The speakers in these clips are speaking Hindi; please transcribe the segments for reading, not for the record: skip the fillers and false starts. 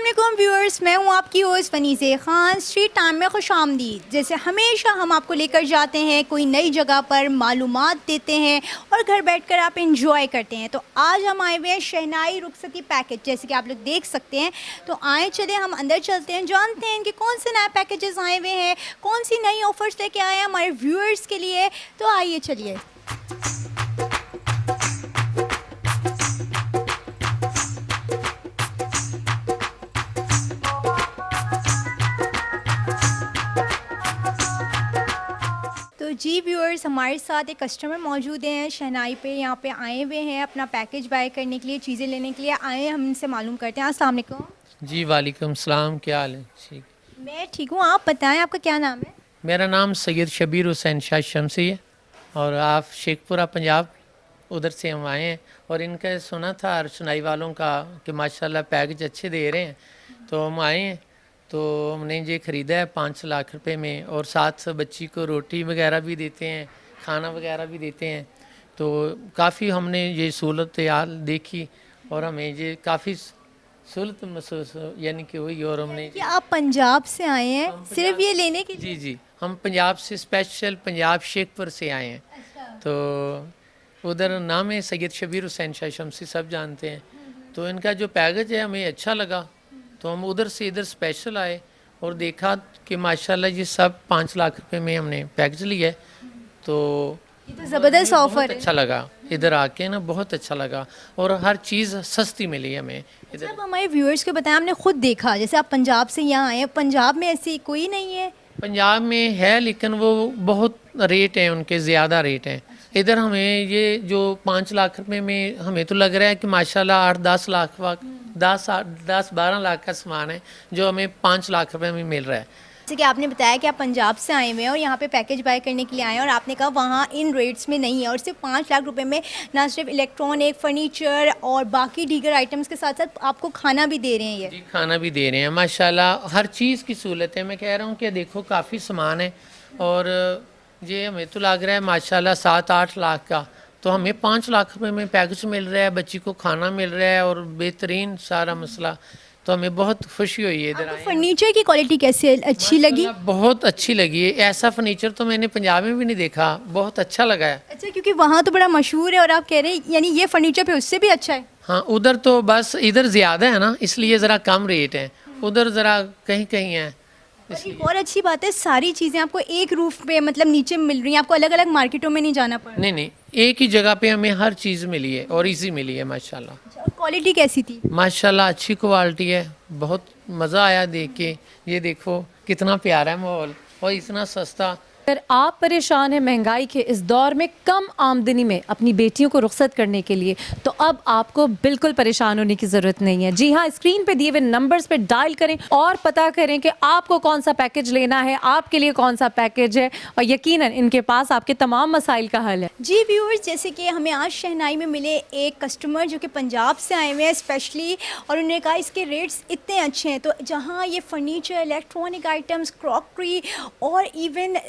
अस्सलाम व्यूअर्स, मैं हूं आपकी होस्ट फनीज़े खान। स्ट्रीट टाइम में खुशामदीद। जैसे हमेशा हम आपको लेकर जाते हैं कोई नई जगह पर, मालूमात देते हैं और घर बैठकर आप इंजॉय करते हैं। तो आज हम आए हुए हैं शहनाई रुखसती पैकेज, जैसे कि आप लोग देख सकते हैं। तो आए चले हम अंदर चलते हैं, जानते हैं इनके कौन से नए पैकेजेस आए हुए हैं, कौन सी नई ऑफ़र्स लेके आए हैं हमारे व्यूअर्स के लिए। तो आइए चलिए। तो जी व्यूअर्स, हमारे साथ एक कस्टमर मौजूद हैं शहनाई पे। यहाँ पे आए हुए हैं अपना पैकेज बाय करने के लिए, चीज़ें लेने के लिए आए हैं। हम इनसे मालूम करते हैं। अस्सलाम वालेकुम। जी वालेकुम सलाम, क्या हाल है? ठीक, मैं ठीक हूँ, आप बताएं आपका क्या नाम है? मेरा नाम सैयद शबीर हुसैन शाह शमसी है और आप शेखपुरा पंजाब उधर से हम आए हैं। और इनका सुना था सुनाई वालों का कि माशाल्लाह पैकेज अच्छे दे रहे हैं, तो हम आए हैं। तो हमने ये ख़रीदा है 5 लाख रुपए में, और साथ बच्ची को रोटी वगैरह भी देते हैं, खाना वगैरह भी देते हैं। तो काफ़ी हमने ये सहूलत देखी और हमें ये काफ़ी सहूलत महसूस यानी कि हुई। और हमने कि आप पंजाब से आए हैं सिर्फ ये लेने के लिए? जी जी, हम पंजाब से स्पेशल पंजाब शेखपुर से आए हैं। तो उधर नाम है सैयद शबीर हुसैन शाह शमसी, सब जानते हैं। तो इनका जो पैकेज है हमें अच्छा लगा, तो हम उधर से इधर स्पेशल आए और देखा कि माशाल्लाह ये सब 5 लाख रुपए में हमने पैकेज लिया है। तो ये तो ज़बरदस्त ऑफ़र है। अच्छा लगा इधर आके ना, बहुत अच्छा लगा और हर चीज़ सस्ती मिली हमें इधर। अब हमारे व्यूअर्स को बताएं, आपने खुद देखा, जैसे आप पंजाब से यहाँ आए हैं, पंजाब में ऐसी कोई नहीं है? पंजाब में है लेकिन वो बहुत रेट हैं उनके, ज़्यादा रेट हैं। इधर हमें ये जो 5 लाख रुपए में हमें तो लग रहा है कि माशाल्लाह 8-10 लाख 10-12 लाख का सामान है जो हमें 5 लाख रुपए में मिल रहा है। जैसे कि आपने बताया कि आप पंजाब से आए हुए हैं और यहाँ पे पैकेज बाय करने के लिए आए हैं, और आपने कहा वहाँ इन रेट्स में नहीं है, और सिर्फ 5 लाख रुपए में ना सिर्फ इलेक्ट्रॉनिक, फर्नीचर और बाकी दीगर आइटम्स के साथ साथ आपको खाना भी दे रहे हैं। ये जी, खाना भी दे रहे हैं माशाल्लाह, हर चीज़ की सहूलत है। मैं कह रहा हूँ कि देखो काफ़ी सामान है और ये हमें तो लग रहा है माशाल्लाह 7-8 लाख का, तो हमें 5 लाख रुपए में पैकेज मिल रहा है, बच्ची को खाना मिल रहा है और बेहतरीन सारा मसला। तो हमें बहुत खुशी हुई है इधर आए। फर्नीचर की क्वालिटी कैसे अच्छी लगी? बहुत अच्छी लगी है, ऐसा फर्नीचर तो मैंने पंजाब में भी नहीं देखा, बहुत अच्छा लगा है। अच्छा, क्योंकि वहाँ तो बड़ा मशहूर है और आप कह रहे हैं यानी ये फर्नीचर पे उससे भी अच्छा है? हाँ, उधर तो बस इधर ज़्यादा है ना, इसलिए ज़रा कम रेट है, उधर ज़रा कहीं कहीं है। और एक और अच्छी बात है, सारी चीज़ें आपको एक रूफ पे मतलब नीचे मिल रही हैं, आपको अलग अलग मार्केटों में नहीं जाना पड़ रहा। नहीं नहीं, एक ही जगह पे हमें हर चीज़ मिली है और इजी मिली है माशाल्लाह। और क्वालिटी कैसी थी? माशाल्लाह अच्छी क्वालिटी है, बहुत मज़ा आया देख के। ये देखो कितना प्यारा है माहौल और इतना सस्ता। अगर आप परेशान हैं महंगाई के इस दौर में कम आमदनी में अपनी बेटियों को रुखसत करने के लिए, तो अब आपको बिल्कुल परेशान होने की ज़रूरत नहीं है। जी हाँ, स्क्रीन पे दिए हुए नंबर्स पे डायल करें और पता करें कि आपको कौन सा पैकेज लेना है, आपके लिए कौन सा पैकेज है, और यकीनन इनके पास आपके तमाम मसाइल का हल है। जी व्यूअर्स, जैसे कि हमें आज शहनाई में मिले एक कस्टमर जो कि पंजाब से आए हुए हैं स्पेशली, और उन्होंने कहा इसके रेट्स इतने अच्छे हैं। तो जहाँ ये फर्नीचर, इलेक्ट्रॉनिक आइटम्स, क्रॉकरी और इवन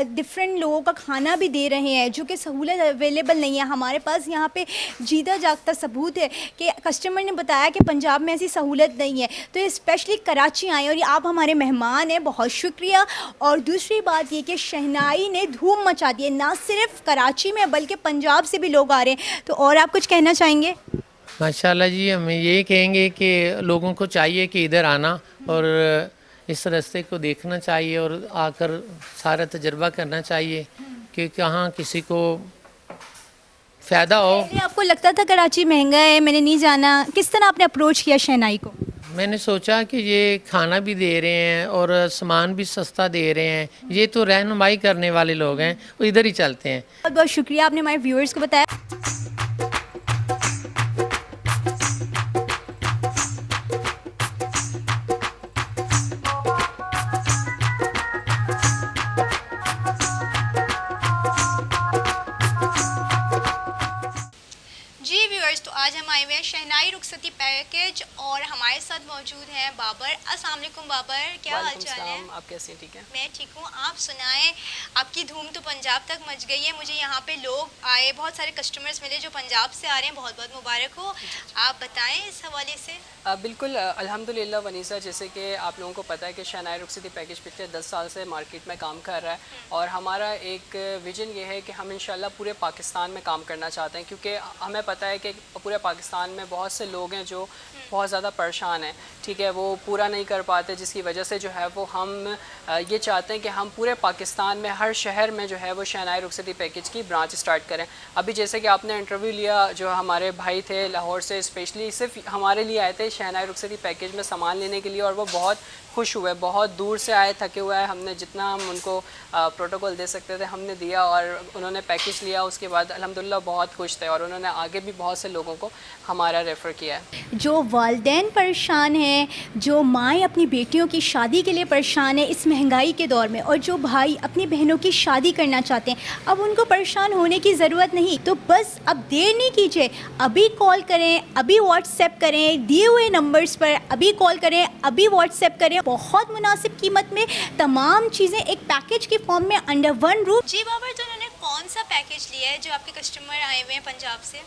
डिफरेंट लोगों का खाना भी दे रहे हैं, जो कि सहूलत अवेलेबल नहीं है हमारे पास। यहाँ पे जीता जागता सबूत है कि कस्टमर ने बताया कि पंजाब में ऐसी सहूलत नहीं है। तो ये स्पेशली कराची आए और ये आप हमारे मेहमान हैं, बहुत शुक्रिया। और दूसरी बात ये कि शहनाई ने धूम मचा दी है, ना सिर्फ कराची में बल्कि पंजाब से भी लोग आ रहे हैं। तो और आप कुछ कहना चाहेंगे? माशाल्लाह जी, हम ये कहेंगे कि लोगों को चाहिए कि इधर आना और इस रास्ते को देखना चाहिए और आकर सारा तजर्बा करना चाहिए कि कहाँ किसी को फ़ायदा हो। पहले आपको लगता था कराची महंगा है, मैंने नहीं जाना, किस तरह आपने अप्रोच किया शहनाई को? मैंने सोचा कि ये खाना भी दे रहे हैं और सामान भी सस्ता दे रहे हैं, ये तो रहनुमाई करने वाले लोग हैं, वो इधर ही चलते हैं। बहुत बहुत शुक्रिया, आपने हमारे व्यूअर्स को बताया। जी व्यूअर्स, तो आज आज हम आए हुए हैं शहनाई रुखसती पैकेज और हमारे साथ मौजूद हैं बाबर। अस्सलाम वालेकुम बाबर, क्या हाल चाल है? आप कैसे हैं? ठीक है। मैं ठीक हूँ, आप सुनाएं। आपकी धूम तो पंजाब तक मच गई है। मुझे यहाँ पे लोग आए, बहुत सारे कस्टमर्स मिले जो पंजाब से आ रहे हैं, बहुत बहुत मुबारक हो। आप बताएं इस हवाले से। बिल्कुल अल्हम्दुलिल्लाह वनीसा, जैसे कि आप लोगों को पता है कि शहनाई रुखसती पैकेज पिछले 10 साल से मार्केट में काम कर रहा है और हमारा एक विजन ये है कि हम इंशाल्लाह पूरे पाकिस्तान में काम करना चाहते हैं, क्योंकि हमें पता है कि पूरे पाकिस्तान में बहुत से लोग हैं जो बहुत ज़्यादा परेशान हैं, ठीक है, वो पूरा नहीं कर पाते, जिसकी वजह से जो है वो हम ये चाहते हैं कि हम पूरे पाकिस्तान में हर शहर में जो है वो शहनाई रुखसती पैकेज की ब्रांच स्टार्ट करें। अभी जैसे कि आपने इंटरव्यू लिया, जो हमारे भाई थे लाहौर से स्पेशली सिर्फ हमारे लिए आए थे शहनाई रुखसती पैकेज में सामान लेने के लिए, और वो बहुत खुश हुए, बहुत दूर से आए, थके हुए आए। हमने जितना हम उनको प्रोटोकॉल दे सकते थे हमने दिया और उन्होंने पैकेज लिया। उसके बाद अल्हम्दुलिल्लाह बहुत खुश थे और उन्होंने आगे भी बहुत से लोगों को हमारा रेफ़र किया है। जो वालिदैन परेशान हैं, जो माएँ अपनी बेटियों की शादी के लिए परेशान हैं इस महंगाई के दौर में, और जो भाई अपनी बहनों की शादी करना चाहते हैं, अब उनको परेशान होने की ज़रूरत नहीं। तो बस अब देर नहीं कीजिए, अभी कॉल करें, अभी व्हाट्सएप करें, दिए हुए नंबर्स पर अभी कॉल करें, अभी व्हाट्सएप करें। बहुत मुनासिब कीमत में तमाम चीज़ें एक पैकेज की फॉर्म में अंडर वन रूफ। जी बाबर, तो उन्होंने कौन सा पैकेज लिया है जो आपके कस्टमर आए हुए हैं पंजाब से?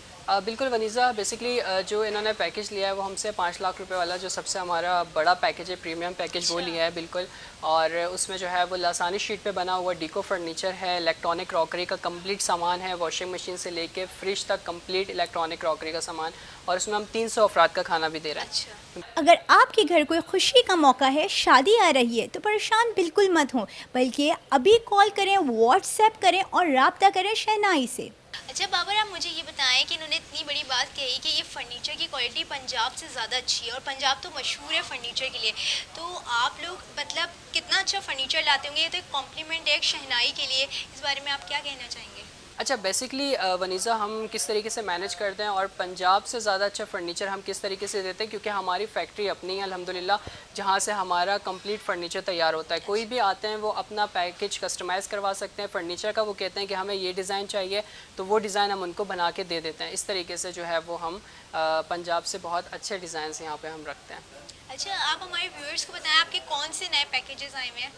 बिल्कुल वनीज़ा, बेसिकली जो इन्होंने पैकेज लिया है वो हमसे 5 लाख रुपए वाला जो सबसे हमारा बड़ा पैकेज है, प्रीमियम पैकेज, वो लिया है बिल्कुल। और उसमें जो है वो लासानी शीट पे बना हुआ डीको फर्नीचर है, इलेक्ट्रॉनिक क्रॉकरी का कंप्लीट सामान है, वॉशिंग मशीन से लेके फ्रिज तक कंप्लीट इलेक्ट्रॉनिक क्रॉकरी का सामान, और उसमें हम 300 अफराद का खाना भी दे रहे हैं। अच्छा, अगर आपके घर कोई खुशी का मौका है, शादी आ रही है, तो परेशान बिल्कुल मत हो, बल्कि अभी कॉल करें, व्हाट्सएप करें और राब्ता करें शहनाई से। अच्छा बाबर, आप मुझे ये बताएं कि इन्होंने इतनी बड़ी बात कही कि ये फ़र्नीचर की क्वालिटी पंजाब से ज़्यादा अच्छी है और पंजाब तो मशहूर है फ़र्नीचर के लिए, तो आप लोग मतलब कितना अच्छा फ़र्नीचर लाते होंगे, ये तो एक कॉम्प्लीमेंट है एक शहनाई के लिए। इस बारे में आप क्या कहना चाहेंगे? अच्छा, बेसिकली वनीज़ा, हम किस तरीके से मैनेज करते हैं और पंजाब से ज़्यादा अच्छा फ़र्नीचर हम किस तरीके से देते हैं, क्योंकि हमारी फैक्ट्री अपनी है अल्हम्दुलिल्लाह, जहाँ से हमारा कंप्लीट फ़र्नीचर तैयार होता है। कोई भी आते हैं वो अपना पैकेज कस्टमाइज़ करवा सकते हैं फ़र्नीचर का, वो कहते हैं कि हमें ये डिज़ाइन चाहिए तो वो डिज़ाइन हम उनको बना के दे देते हैं। इस तरीके से जो है वो हम पंजाब से बहुत अच्छे डिज़ाइन यहाँ पर हम रखते हैं। अच्छा, आप हमारे व्यूअर्स को बताएं आपके कौन से नए पैकेजेस आए हुए हैं?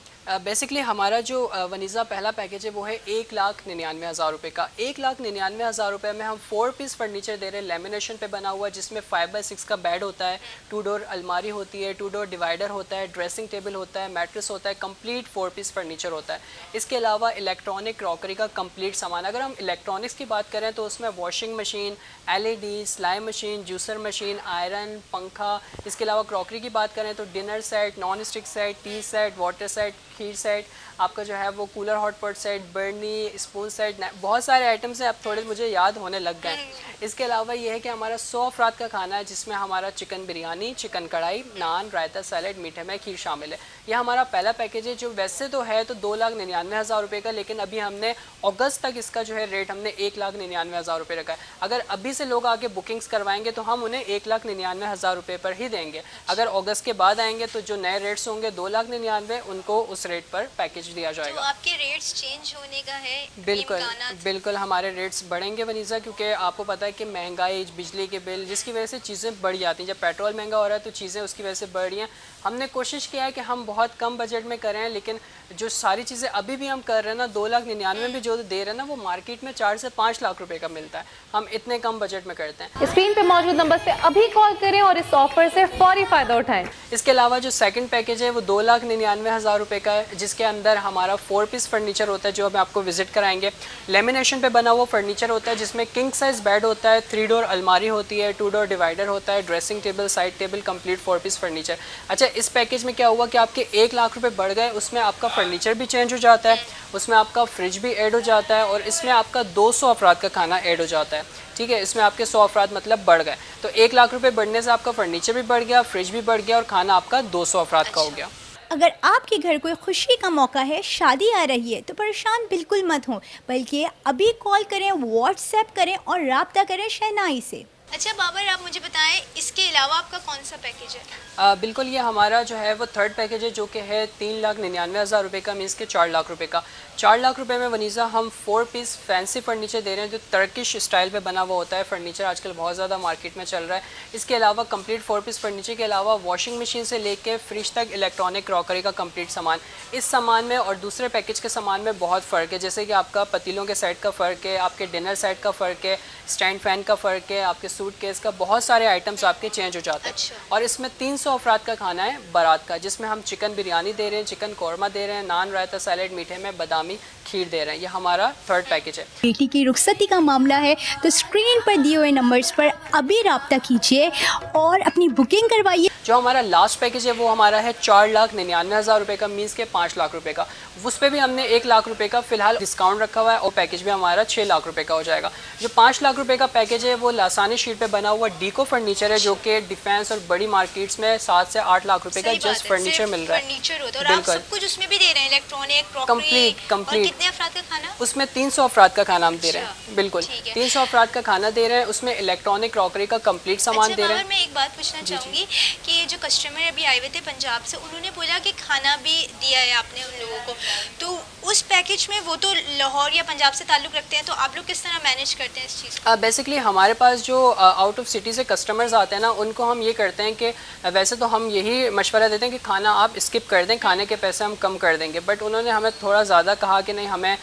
बेसिकली हमारा जो वनीज़ा पहला पैकेज है वो है 1,99,000 रुपये का। 1,99,000 रुपये में हम 4 पीस फर्नीचर दे रहे हैं, लेमिनेशन पे बना हुआ, जिसमें 5x6 का बेड होता है, 2 डोर अलमारी होती है, 2 डोर डिवाइडर होता है, ड्रेसिंग टेबल होता है, मैट्रेस होता है, कंप्लीट 4 पीस फर्नीचर होता है। इसके अलावा इलेक्ट्रॉनिक क्रॉकरी का कंप्लीट सामान। अगर हम इलेक्ट्रॉनिक्स की बात करें तो उसमें वॉशिंग मशीन, LED, सिलाई मशीन, जूसर मशीन, आयरन, पंखा। इसके अलावा क्रॉकरी की बात करें तो dinner set, non stick set, tea set, water set, खीर सेट, आपका जो है वो कूलर हॉट पॉट सेट, बर्नी, स्पून सेट, बहुत सारे आइटम्स हैं, अब थोड़े मुझे याद होने लग गए। इसके अलावा ये है कि हमारा 100 अफराद का खाना है, जिसमें हमारा चिकन बिरयानी, चिकन कढ़ाई, नान, रायता, सैलड, मीठे में खीर शामिल है। यह हमारा पहला पैकेज है, जो वैसे तो है तो 2,99,000 रुपये का, लेकिन अभी हमने अगस्त तक इसका जो है रेट हमने 1,99,000 रुपये रखा है। अगर अभी से लोग आके बुकिंग्स करवाएंगे तो हम उन्हें 1,99,000 रुपये पर ही देंगे। अगर अगस्त के बाद आएंगे तो जो नए रेट्स होंगे 2,99,000, उनको उस रेट पर पैकेज दिया जाएगा। तो आपके रेट्स चेंज होने का है? बिल्कुल बिल्कुल हमारे रेट्स बढ़ेंगे वनीज़ा, क्योंकि आपको पता है कि महंगाई, बिजली के बिल, जिसकी वजह से चीज़ें बढ़ जाती हैं। जब पेट्रोल महंगा हो रहा है तो चीज़ें उसकी वजह से बढ़ रही हैं। हमने कोशिश किया है कि हम बहुत कम बजट में करें, लेकिन जो सारी चीज़ें अभी भी हम कर रहे हैं ना, 2,99,000 में जो दे रहे हैं ना, वो मार्केट में 4 से 5 लाख रुपए का मिलता है। हम इतने कम बजट में करते हैं। स्क्रीन पे मौजूद नंबर पे अभी कॉल करें और इस ऑफर से फौरी फायदा उठाएं। इसके अलावा जो सेकंड पैकेज है वो 2,99,000 रुपये का है, जिसके अंदर हमारा 4 पीस फर्नीचर होता है, जो हम आपको विजिट कराएंगे। लेमिनेशन पे बना हुआ फर्नीचर होता है, जिसमें किंग साइज बेड होता है, 3 डोर अलमारी होती है, 2 डोर डिवाइडर होता है, dressing table, side table, complete 4 piece furniture. अच्छा, इस पैकेज में क्या हुआ कि आपके 1 लाख रुपए बढ़ गए, उसमें आपका फर्नीचर भी चेंज हो जाता है, उसमें आपका फ्रिज भी ऐड हो जाता है, और इसमें आपका 200 अफराद का खाना ऐड हो जाता है। ठीक है, इसमें आपके 100 अफराद मतलब बढ़ गए, तो 1 लाख रुपए बढ़ने से आपका फर्नीचर भी बढ़ गया, फ्रिज भी बढ़ गया, और खाना आपका 200 अफराद का हो गया। अगर आपके घर कोई खुशी का मौका है, शादी आ रही है, तो परेशान बिल्कुल मत हो, बल्कि अभी कॉल करें, व्हाट्सएप करें और राब्ता करें शहनाई से। अच्छा बाबर, आप मुझे बताएं इसके अलावा आपका कौन सा पैकेज है? बिल्कुल, ये हमारा जो है वो थर्ड पैकेज है, जो कि है 3,99,000 का, मीन्स के 4 लाख रुपए का। 4 लाख रुपए में वनीज़ा हम 4 पीस फैंसी फर्नीचर दे रहे हैं, जो टर्किश स्टाइल पे बना हुआ होता है फर्नीचर, आजकल बहुत ज़्यादा मार्केट में चल रहा है। इसके अलावा कंप्लीट 4 पीस फर्नीचर के अलावा वॉशिंग मशीन से लेके फ्रिज तक इलेक्ट्रॉनिक क्रॉकरी का कंप्लीट सामान। इस सामान में और दूसरे पैकेज के सामान में बहुत फ़र्क है, जैसे कि आपका पतीलों के सेट का फ़र्क है, आपके डिनर सेट का फ़र्क है, स्टैंड फ़ैन का फ़र्क है, आपके सूट केस का, बहुत सारे आइटम्स आपके चेंज हो जाते हैं। अच्छा। और इसमें 300 अफराद का खाना है बारात का, जिसमें हम चिकन बिरयानी दे रहे हैं, चिकन कौरमा दे रहे हैं, नान, रायता, सैलेड, मीठे में बादामी खीर दे रहे हैं। ये हमारा थर्ड पैकेज है। बेटी की रुखसती का मामला है तो स्क्रीन पर दिए हुए नंबर्स पर अभी रब्ता कीजिए और अपनी बुकिंग करवाइए। जो हमारा लास्ट पैकेज है वो हमारा है 4,99,000 रुपये का, मीन्स के 5 लाख रुपए का। उस पर भी हमने 1 लाख रुपए का फिलहाल डिस्काउंट रखा हुआ है, और पैकेज भी हमारा 6 लाख रुपए का हो जाएगा। जो 5 लाख रुपए का पैकेज है वो लासानी शीट पे बना हुआ डीको फर्नीचर है, जो कि डिफेंस और बड़ी मार्केट्स में 7 से 8 लाख रुपए का जस्ट फर्नीचर मिल रहा है। फर्नीचर होता है और आप सब कुछ उसमें भी दे रहे हैं, इलेक्ट्रॉनिक, क्रॉकरी, कंप्लीट। और कितने अफराद का खाना? उसमें 300 अफराद का खाना हम दे रहे हैं। अच्छा, बिल्कुल, ठीक है। 300 अफराद का खाना दे रहे हैं, उसमें इलेक्ट्रॉनिक क्रॉकरी का कंप्लीट सामान दे रहे हैं। मैं एक बात पूछना चाहूँगी कि ये जो कस्टमर अभी आए हुए थे पंजाब से, उन्होंने बोला कि खाना भी दिया है आपने उन लोगों को, तो उस पैकेज में वो तो लाहौर या पंजाब से ताल्लुक़ रखते हैं, तो आप लोग किस तरह मैनेज करते हैं इस चीज़ को? बेसिकली हमारे पास जो आउट ऑफ सिटी से कस्टमर्स आते हैं ना, उनको हम ये करते हैं कि वैसे तो हम यही मशवरा देते हैं कि खाना आप स्किप कर दें, खाने के पैसे हम कम कर देंगे, बट उन्होंने हमें थोड़ा ज़्यादा कहा कि नहीं हमें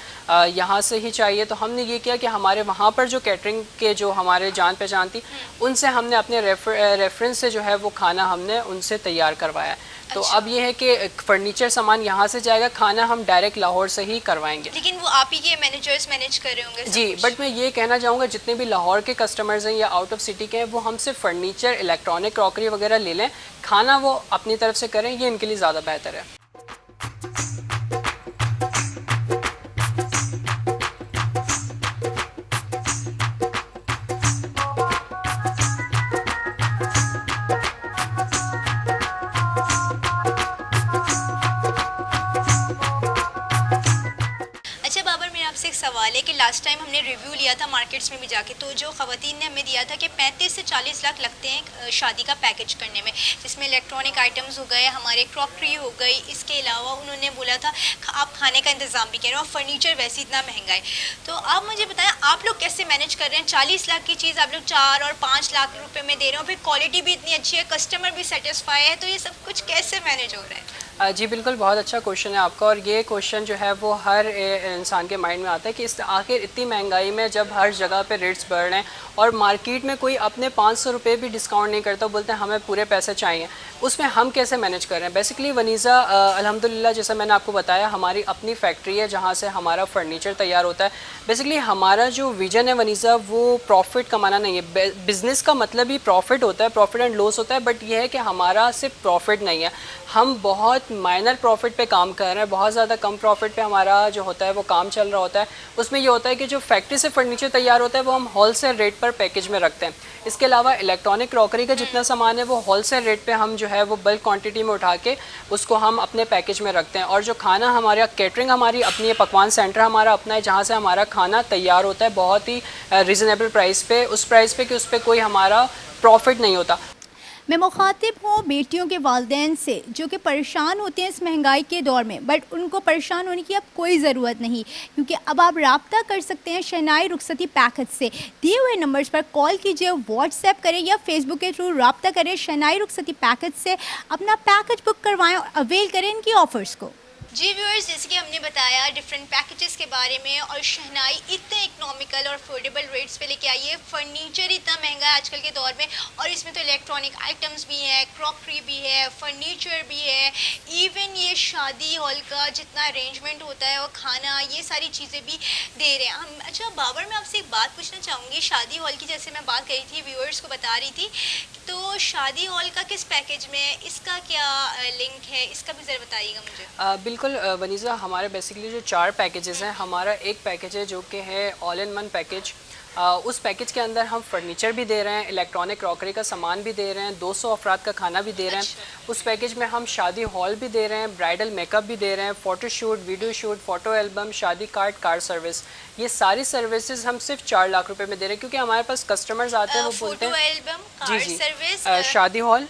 यहाँ से ही चाहिए। तो हमने ये किया कि हमारे वहाँ पर जो कैटरिंग के जो हमारे जान पहचान थी, उनसे हमने अपने रेफरेंस से जो है वो खाना हमने उनसे तैयार करवाया। तो अच्छा। अब ये है कि फर्नीचर सामान यहाँ से जाएगा, खाना हम डायरेक्ट लाहौर से ही करवाएंगे। लेकिन वो आप ही के मैनेजर्स मैनेज कर रहे होंगे सब जी, कुछ? बट मैं ये कहना चाहूँगा जितने भी लाहौर के कस्टमर्स हैं या आउट ऑफ सिटी के हैं, वो हमसे फर्नीचर, इलेक्ट्रॉनिक क्रॉकरी वगैरह ले लें, खाना वो अपनी तरफ से करें, ये इनके लिए ज़्यादा बेहतर है। अच्छा बाबर, मेरा आपसे एक सवाल है कि लास्ट टाइम हमने रिव्यू लिया था मार्केट्स में भी जाके, तो जो ख़वातीन ने हमें दिया था कि 35 से 40 लाख लगते हैं शादी का पैकेज करने में, जिसमें इलेक्ट्रॉनिक आइटम्स हो गए, हमारे क्रॉकरी हो गई, इसके अलावा उन्होंने बोला था आप खाने का इंतज़ाम भी करें और फर्नीचर वैसे इतना महंगा है। तो आप मुझे बताएं आप लोग कैसे मैनेज कर रहे हैं? 40 लाख की चीज़ आप लोग 4 और 5 लाख रुपये में दे रहे हो, फिर क्वालिटी भी इतनी अच्छी है, कस्टमर भी सेटिस्फाई है, तो ये सब कुछ कैसे मैनेज हो रहा है? जी बिल्कुल, बहुत अच्छा क्वेश्चन है आपका, और ये क्वेश्चन जो है वो हर इंसान के माइंड में आता है कि इस आखिर इतनी महंगाई में जब हर जगह पे रेट्स बढ़ रहे हैं और मार्केट में कोई अपने 500 रुपये भी डिस्काउंट नहीं करता, बोलते हैं हमें पूरे पैसे चाहिए, उसमें हम कैसे मैनेज कर रहे हैं? बेसिकली वनीज़ा अल्हम्दुलिल्लाह, जैसा मैंने आपको बताया, हमारी अपनी फैक्ट्री है जहाँ से हमारा फर्नीचर तैयार होता है। बेसिकली हमारा जो विजन है वनीज़ा, वो प्रॉफिट कमाना नहीं है। बिज़नेस का मतलब ही प्रॉफिट होता है, प्रॉफिट एंड लॉस होता है, बट यह है कि हमारा सिर्फ प्रॉफिट नहीं है, हम बहुत माइनर प्रॉफिट पे काम कर रहे हैं, बहुत ज़्यादा कम प्रॉफिट पे हमारा जो होता है वो काम चल रहा होता है। उसमें ये होता है कि जो फैक्ट्री से फर्नीचर तैयार होता है वो हम होलसेल रेट पर पैकेज में रखते हैं। इसके अलावा इलेक्ट्रॉनिक क्रॉकरी का जितना सामान है वो होलसेल रेट पे हम जो है वो बल्क क्वांटिटी में उठा के उसको हम अपने पैकेज में रखते हैं। और जो खाना हमारा कैटरिंग हमारी अपनी है, पकवान सेंटर हमारा अपना है, जहाँ से हमारा खाना तैयार होता है बहुत ही रिजनेबल प्राइस पे, उस प्राइस पे कि उस पर कोई हमारा प्रॉफिट नहीं होता। मैं मुखातिब हूँ बेटियों के वालिदैन से जो कि परेशान होते हैं इस महंगाई के दौर में, बट उनको परेशान होने की अब कोई ज़रूरत नहीं, क्योंकि अब आप रब्ता कर सकते हैं शहनाई रुखसती पैकेज से। दिए हुए नंबर्स पर कॉल कीजिए, व्हाट्सएप करें या फेसबुक के थ्रू रब्ता करें। शहनाई रुखसती पैकेज से अपना पैकेज बुक करवाएं और अवेल करें इनकी ऑफ़र्स को। जी व्यूअर्स, जैसे कि हमने बताया डिफरेंट पैकेजेस के बारे में, और शहनाई इतने इकोनॉमिकल और अफोर्डेबल रेट्स पे लेके आई है। फर्नीचर इतना महंगा है आजकल के दौर में, और इसमें तो इलेक्ट्रॉनिक आइटम्स भी हैं, क्रॉकरी भी है, फर्नीचर भी है, इवन ये शादी हॉल का जितना अरेंजमेंट होता है और खाना, ये सारी चीज़ें भी दे रहे हैं हम। अच्छा बाबर, मैं आपसे एक बात पूछना चाहूँगी, शादी हॉल की जैसे मैं बात करी थी, व्यूअर्स को बता रही थी, तो शादी हॉल का किस पैकेज में है, इसका क्या लिंक है, इसका भी ज़रा बताइएगा मुझे। बिल्कुल वनीज़ा, हमारे बेसिकली जो 4 पैकेजेस हैं, हमारा एक पैकेज है जो कि है ऑल इन वन पैकेज, उस पैकेज के अंदर हम फर्नीचर भी दे रहे हैं, इलेक्ट्रॉनिक क्रॉकरी का सामान भी दे रहे हैं, 200 अफराद का खाना भी दे रहे हैं। उस पैकेज में हम शादी हॉल भी दे रहे हैं, ब्राइडल मेकअप भी दे रहे हैं, photo shoot, video shoot, photo album, शादी कार्ड, कार सर्विस, ये सारी सर्विसेज हम सिर्फ 4 लाख रुपए में दे रहे हैं, क्योंकि हमारे पास कस्टमर्स आते हैं वो बोलते फोटो हैं एल्बम, जी कार जी सर्विस, शादी hall,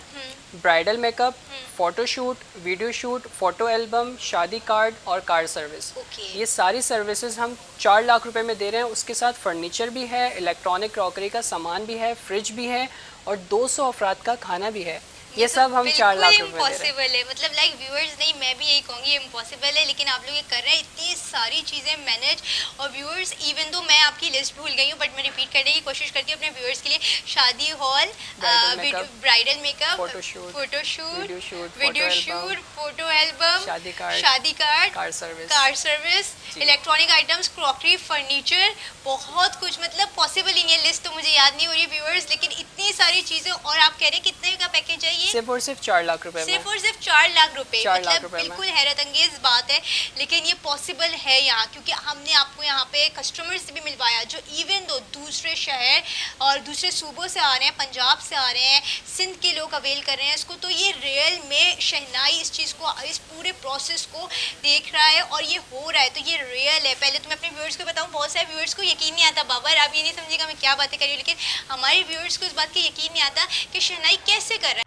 bridal makeup, photo shoot, video shoot, photo album, शादी कार्ड और कार सर्विस, ओके। ये सारी सर्विसेज हम 4 लाख रुपए में दे रहे हैं। उसके साथ फर्नीचर भी है, इलेक्ट्रॉनिक क्रॉकरी का सामान भी है, फ्रिज भी है और 200 अफराद का खाना भी है। ये सब हम 4 लाख रुपए में दे रहे हैं। इम्पॉसिबल है, मतलब लाइक व्यूअर्स नहीं, मैं भी यही कहूँगी इम्पॉसिबल है, लेकिन आप लोग ये कर रहे हैं इतनी सारी चीज़ें मैनेज। और व्यूअर्स, इवन दो मैं आपकी लिस्ट भूल गई हूँ, बट मैं रिपीट करने की कोशिश करती हूँ अपने व्यूअर्स के लिए। शादी hall, bridal makeup, photo shoot, video shoot, photo album, शादी card, car service, electronic items, crockery, furniture, बहुत कुछ, मतलब पॉसिबल ही नहीं है, लिस्ट तो मुझे याद नहीं हो रही व्यूअर्स, लेकिन इतनी सारी चीज़ें। और आप कह रहे हैं कितने का पैकेज है ये? सिर्फ और सिर्फ 4 लाख रुपए में। सिर्फ और सिर्फ 4 लाख रुपए, 4 लाख मतलब रुपए में। बिल्कुल हैरत अंगेज बात है, लेकिन ये पॉसिबल है यहाँ, क्योंकि हमने आपको यहाँ पे कस्टमर से भी मिलवाया जो इवन दो दूसरे शहर और दूसरे सूबों से आ रहे हैं, पंजाब से आ रहे हैं, सिंध के लोग अवेल कर रहे हैं इसको। तो ये रियल में शहनाई इस चीज़ को, इस पूरे प्रोसेस को देख रहा है और ये हो रहा है, तो ये रियल है। पहले तो मैं अपने व्यूअर्स को बताऊँ, बहुत सारे व्यूअर्स को यकीन नहीं आता, बाबर आप ये नहीं समझिएगा मैं क्या बातें कर रही हूँ, लेकिन हमारे व्यूअर्स को इस बात का यकीन नहीं आता कि शहनाई कैसे कर रहा है।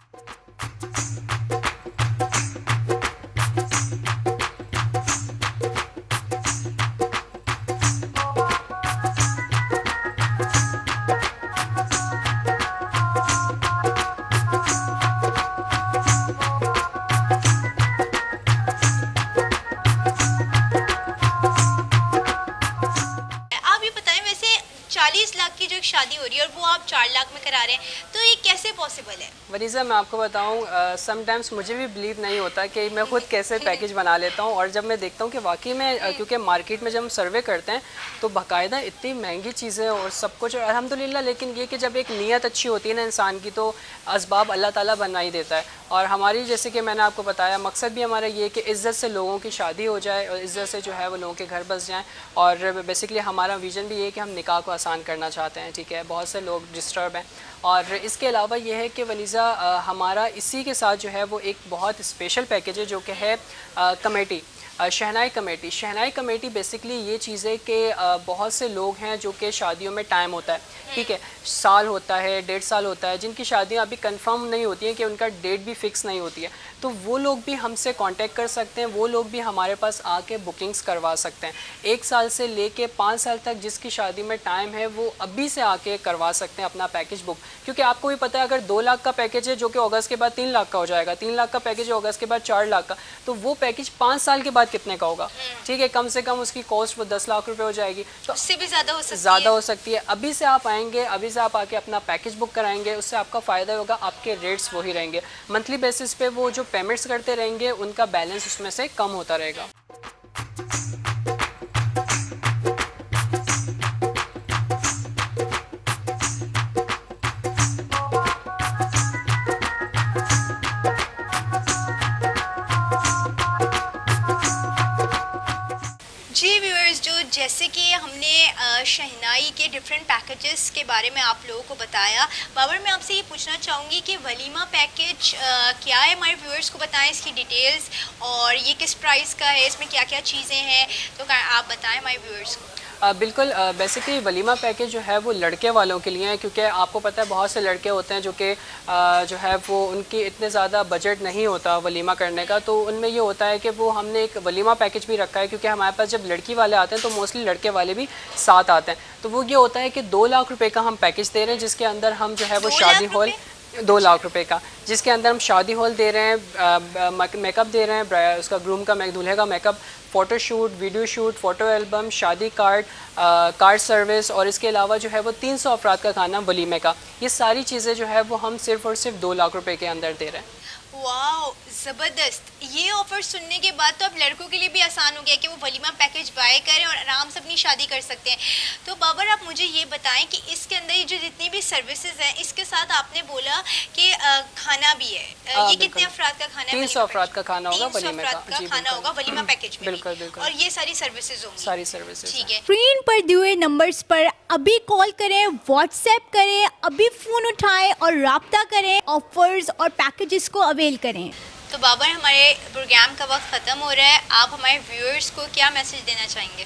आप ये बताएं, वैसे 40 लाख की जो एक शादी हो रही है और वो आप 4 लाख में करा रहे हैं, तो ये कैसे पॉसिबल है? वनीज़ा, मैं आपको बताऊं, समटाइम्स मुझे भी बिलीव नहीं होता कि मैं खुद कैसे पैकेज बना लेता हूं, और जब मैं देखता हूं कि वाकई में क्योंकि मार्केट में जब हम सर्वे करते हैं तो बाकायदा इतनी महंगी चीज़ें और सब कुछ, और अल्हम्दुलिल्लाह, लेकिन ये कि जब एक नीयत अच्छी होती है ना इंसान की, तो असबाब अल्लाह ताला बना ही देता है। और हमारी, जैसे कि मैंने आपको बताया, मकसद भी हमारा ये है कि इज़्ज़त से लोगों की शादी हो जाए और इज़्ज़त से जो है वो लोगों के घर बस जाएँ। और बेसिकली हमारा विज़न भी ये है कि हम निकाह को आसान करना चाहते हैं, ठीक है। बहुत से लोग डिस्टर्ब हैं, और इसके अलावा ये है कि वनीज़ा, हमारा इसी के साथ जो है वो एक बहुत स्पेशल पैकेज है जो कि है कमेटी, शहनाई कमेटी। शहनाई कमेटी बेसिकली ये चीज़ है कि बहुत से लोग हैं जो कि शादियों में टाइम होता है, ठीक है, साल होता है, 1.5 साल होता है, जिनकी शादियां अभी कंफर्म नहीं होती हैं, कि उनका डेट भी फिक्स नहीं होती है, तो वो लोग भी हमसे कांटेक्ट कर सकते हैं, वो लोग भी हमारे पास आके बुकिंग्स करवा सकते हैं। 1 साल से लेके 5 साल तक जिसकी शादी में टाइम है वो अभी से आके करवा सकते हैं अपना पैकेज बुक, क्योंकि आपको भी पता है अगर 2 लाख का पैकेज है जो कि अगस्त के बाद 3 लाख का हो जाएगा, 3 लाख का पैकेज है अगस्त के बाद 4 लाख का, तो वो पैकेज 5 साल के बाद कितने का होगा, ठीक है, कम से कम उसकी कॉस्ट वो 10 लाख रुपए हो जाएगी, तो उससे भी ज़्यादा हो सकती है। अभी से आप आएंगे, अभी से आप आके अपना पैकेज बुक कराएंगे, उससे आपका फ़ायदा होगा, आपके रेट्स वही रहेंगे, मंथली बेसिस पे वो जो पेमेंट्स करते रहेंगे उनका बैलेंस उसमें से कम होता रहेगा। जी व्यूअर्स, जो जैसे कि हमने शहनाई के डिफरेंट पैकेजेस के बारे में आप लोगों को बताया, बाबर मैं आपसे ये पूछना चाहूँगी कि वलीमा पैकेज क्या है, हमारे व्यूअर्स को बताएं इसकी डिटेल्स, और ये किस प्राइस का है, इसमें क्या क्या चीज़ें हैं, तो आप बताएं हमारे व्यूअर्स को। बिल्कुल, बेसिकली वलीमा पैकेज जो है वो लड़के वालों के लिए है, क्योंकि आपको पता है बहुत से लड़के होते हैं जो कि जो है वो उनकी इतने ज़्यादा बजट नहीं होता वलीमा करने का, तो उनमें ये होता है कि वो हमने एक वलीमा पैकेज भी रखा है, क्योंकि हमारे पास जब लड़की वाले आते हैं तो मोस्टली लड़के वाले भी साथ आते हैं, तो वो ये होता है कि 2 लाख रुपए का हम पैकेज दे रहे हैं, जिसके अंदर हम जो है वो शादी हॉल, 2 लाख रुपए का, जिसके अंदर हम शादी हॉल दे रहे हैं, मेकअप दे रहे हैं, उसका ग्रूम का दूल्हे का makeup, photo shoot, video shoot, photo album, शादी कार्ड, कार्ड सर्विस, और इसके अलावा जो है वो 300 अफराद का खाना वलीमे का। ये सारी चीज़ें जो है वो हम सिर्फ और सिर्फ 2 लाख रुपए के अंदर दे रहे हैं। वाओ, ज़बरदस्त। ये ऑफर सुनने के बाद तो अब लड़कों के लिए भी आसान हो गया कि वो वलीमा पैकेज बाय करें और आराम से अपनी शादी कर सकते हैं। तो बाबर आप मुझे ये बताएं कि इसके अंदर ये जो जितनी भी सर्विसेज हैं, इसके साथ आपने बोला कि खाना भी है, ये कितने अफराद का खाना है? 300 अफराद का खाना होगा वलीमे का, जी, खाना होगा वलीमा पैकेज में, बिल्कुल बिल्कुल, और ये सारी सर्विसेज होंगी, सारी सर्विसेज, ठीक है। स्क्रीन पर दिए नंबर्स पर अभी कॉल करें, व्हाट्सएप करें, अभी फ़ोन उठाएं और राब्ता करें, ऑफर्स और पैकेजेस को अवेल करें। तो बाबर, हमारे प्रोग्राम का वक्त ख़त्म हो रहा है, आप हमारे व्यूअर्स को क्या मैसेज देना चाहेंगे?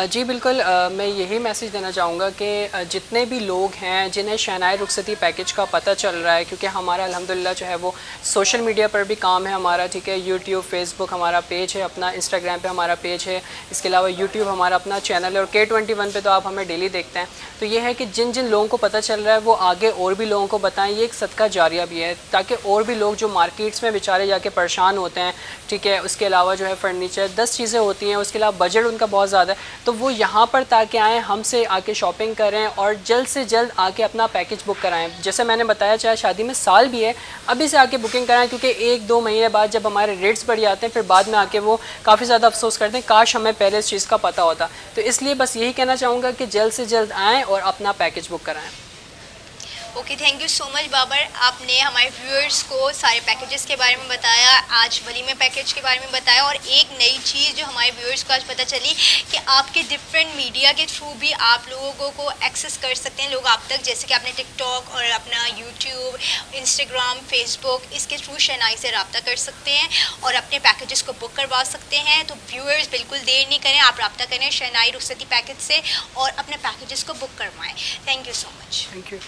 जी बिल्कुल, मैं यही मैसेज देना चाहूँगा कि जितने भी लोग हैं जिन्हें शहनाई रुखसती पैकेज का पता चल रहा है, क्योंकि हमारा अल्हम्दुलिल्लाह जो है वो सोशल मीडिया पर भी काम है हमारा, ठीक है, यूट्यूब, फेसबुक हमारा पेज है, अपना इंस्टाग्राम पे हमारा पेज है, इसके अलावा यूट्यूब हमारा अपना चैनल है, और K21 पे तो आप हमें डेली देखते हैं। तो ये है कि जिन जिन लोगों को पता चल रहा है वो आगे और भी लोगों को बताएँ। ये एक सदका जारिया भी है, ताकि और भी लोग जो मार्केट्स में बेचारे जाके परेशान होते हैं, ठीक है, उसके अलावा जो है फ़र्नीचर 10 चीज़ें होती हैं, उसके अलावा बजट उनका बहुत ज़्यादा है, तो वो यहाँ पर ताकि आएँ, हमसे आके शॉपिंग करें और जल्द से जल्द आके अपना पैकेज बुक कराएं। जैसे मैंने बताया, चाहे शादी में साल भी है, अभी से आके बुकिंग कराएं, क्योंकि 1-2 महीने बाद जब हमारे रेट्स बढ़ जाते हैं, फिर बाद में आके वो काफ़ी ज़्यादा अफसोस करते हैं, काश हमें पहले इस चीज़ का पता होता। तो इसलिए बस यही कहना चाहूँगा कि जल्द से जल्द आएँ और अपना पैकेज बुक कराएँ। Okay, thank you so much Babar, आपने हमारे व्यूअर्स को सारे पैकेजेस के बारे में बताया, आज वलीमे पैकेज के बारे में बताया, और एक नई चीज़ जो हमारे व्यूअर्स को आज पता चली कि आपके डिफरेंट मीडिया के थ्रू भी आप लोगों को एक्सेस कर सकते हैं लोग आप तक, जैसे कि आपने टिकटॉक और अपना यूट्यूब, इंस्टाग्राम, फेसबुक, इसके थ्रू शहनाई से रब्ता कर सकते हैं और अपने पैकेजेस को बुक करवा सकते हैं। तो व्यूअर्स बिल्कुल देर नहीं करें, आप रब्ता करें शहनाई रुखसती पैकेज से और अपने पैकेजेस को बुक करवाएँ। Thank you so much. Thank you.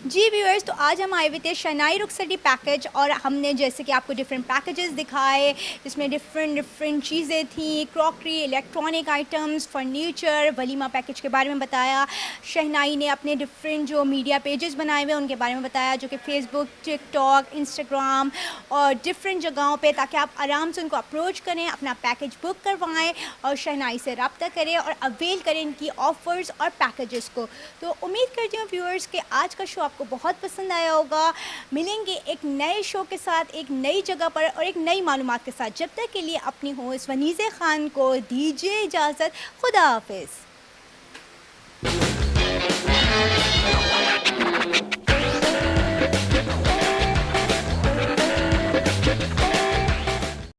जी व्यूअर्स, तो आज हम आए हुए थे शहनाई रुखसती पैकेज और हमने जैसे कि आपको डिफरेंट पैकेजेस दिखाए, जिसमें डिफरेंट चीज़ें थी, crockery, electronic items, furniture, walima package के बारे में बताया। शहनाई ने अपने डिफरेंट जो मीडिया पेजेस बनाए हुए उनके बारे में बताया, जो कि फेसबुक, टिकटॉक, इंस्टाग्राम और डिफरेंट जगहों पे, ताकि आप आराम से उनको अप्रोच करें, अपना पैकेज बुक करवाएं और शहनाई से रब्ता करें और अवेल करें इनकी ऑफ़र्स और पैकेजेस को। तो उम्मीद करती हूँ व्यूअर्स कि आज का शो आपको बहुत पसंद आया होगा। मिलेंगे एक नए शो के साथ, एक नई जगह पर और एक नई मालूमात के साथ। जब तक के लिए अपनी होस्ट वनीज़ा खान को दीजिए इजाज़त। खुदा हाफिज़।